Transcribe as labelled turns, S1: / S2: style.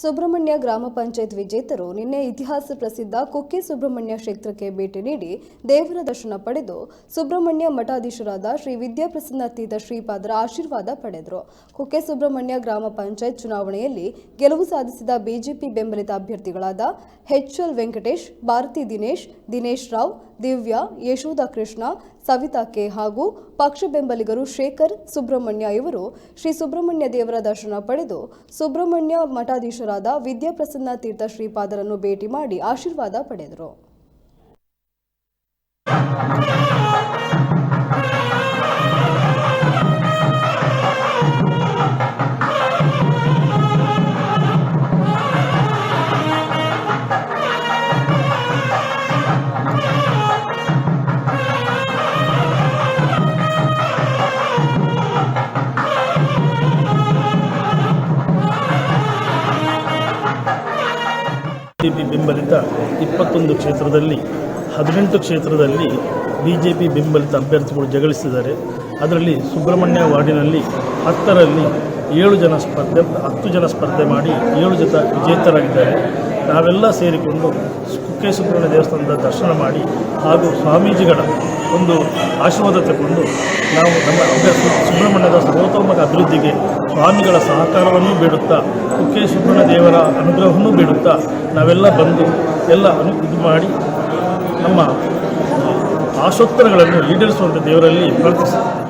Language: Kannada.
S1: ಸುಬ್ರಹ್ಮಣ್ಯ ಗ್ರಾಮ ಪಂಚಾಯತ್ ವಿಜೇತರು ನಿನ್ನೆ ಇತಿಹಾಸ ಪ್ರಸಿದ್ಧ ಕುಕ್ಕೆ ಸುಬ್ರಹ್ಮಣ್ಯ ಕ್ಷೇತ್ರಕ್ಕೆ ಭೇಟಿ ನೀಡಿ ದೇವರ ದರ್ಶನ ಪಡೆದು ಸುಬ್ರಹ್ಮಣ್ಯ ಮಠಾಧೀಶರಾದ ಶ್ರೀ ವಿದ್ಯಾಪ್ರಸನ್ನ ತೀರ್ಥ ಶ್ರೀಪಾದರ ಆಶೀರ್ವಾದ ಪಡೆದರು. ಕುಕ್ಕೆ ಸುಬ್ರಹ್ಮಣ್ಯ ಗ್ರಾಮ ಪಂಚಾಯತ್ ಚುನಾವಣೆಯಲ್ಲಿ ಗೆಲುವು ಸಾಧಿಸಿದ ಬಿಜೆಪಿ ಬೆಂಬಲಿತ ಅಭ್ಯರ್ಥಿಗಳಾದ ಎಚ್.ಎಲ್. ವೆಂಕಟೇಶ್, ಭಾರತಿ ದಿನೇಶ್ ರಾವ್, ದಿವ್ಯಾ, ಯಶೋಧ ಕೃಷ್ಣ, ಸವಿತಾ ಕೆ ಹಾಗೂ ಪಕ್ಷ ಬೆಂಬಲಿಗರು ಶೇಖರ್ ಸುಬ್ರಹ್ಮಣ್ಯ ಇವರು ಶ್ರೀ ಸುಬ್ರಹ್ಮಣ್ಯ ದೇವರ ದರ್ಶನ ಪಡೆದು ಸುಬ್ರಹ್ಮಣ್ಯ ಮಠಾಧೀಶರಾದ ವಿದ್ಯಾಪ್ರಸನ್ನ ತೀರ್ಥ ಶ್ರೀಪಾದರನ್ನು ಭೇಟಿ ಮಾಡಿ ಆಶೀರ್ವಾದ ಪಡೆದರು.
S2: ಬಿಜೆಪಿ ಬೆಂಬಲಿತ 21 ಕ್ಷೇತ್ರದಲ್ಲಿ 18 ಕ್ಷೇತ್ರದಲ್ಲಿ ಬಿಜೆಪಿ ಬೆಂಬಲಿತ ಅಭ್ಯರ್ಥಿಗಳು ಜಗಳಿಸಿದ್ದಾರೆ. ಅದರಲ್ಲಿ ಸುಬ್ರಹ್ಮಣ್ಯ ವಾರ್ಡಿನಲ್ಲಿ 10ರಲ್ಲಿ 10 ಜನ ಸ್ಪರ್ಧೆ ಮಾಡಿ 7 ಜನ ವಿಜೇತರಾಗಿದ್ದಾರೆ. ನಾವೆಲ್ಲ ಸೇರಿಕೊಂಡು ಕುಕ್ಕೆ ಸುಬ್ರಹ್ಮಣ್ಯ ದೇವಸ್ಥಾನದ ದರ್ಶನ ಮಾಡಿ ಹಾಗೂ ಸ್ವಾಮೀಜಿಗಳ ಒಂದು ಆಶೀರ್ವಾದ ತಗೊಂಡು ನಾವು ನಮ್ಮ ಸುಬ್ರಹ್ಮಣ್ಯದ ಸರ್ವತೋಮುಖ ಅಭಿವೃದ್ಧಿಗೆ ಸ್ವಾಮಿಗಳ ಸಹಕಾರವನ್ನು ಬೇಡುತ್ತಾ ಕುಕ್ಕೆ ಸುಬ್ರಹ್ಮಣ್ಯ ದೇವರ ಅನುಗ್ರಹವನ್ನು ಬೇಡುತ್ತಾ ನಾವೆಲ್ಲ ಬಂದು ಎಲ್ಲ ಇದು ಮಾಡಿ ನಮ್ಮ ಆಶೋತ್ತರಗಳನ್ನು ಈಡೇರಿಸುವಂಥ ದೇವರಲ್ಲಿ ಪ್ರಾರ್ಥಿಸುತ್ತೇವೆ.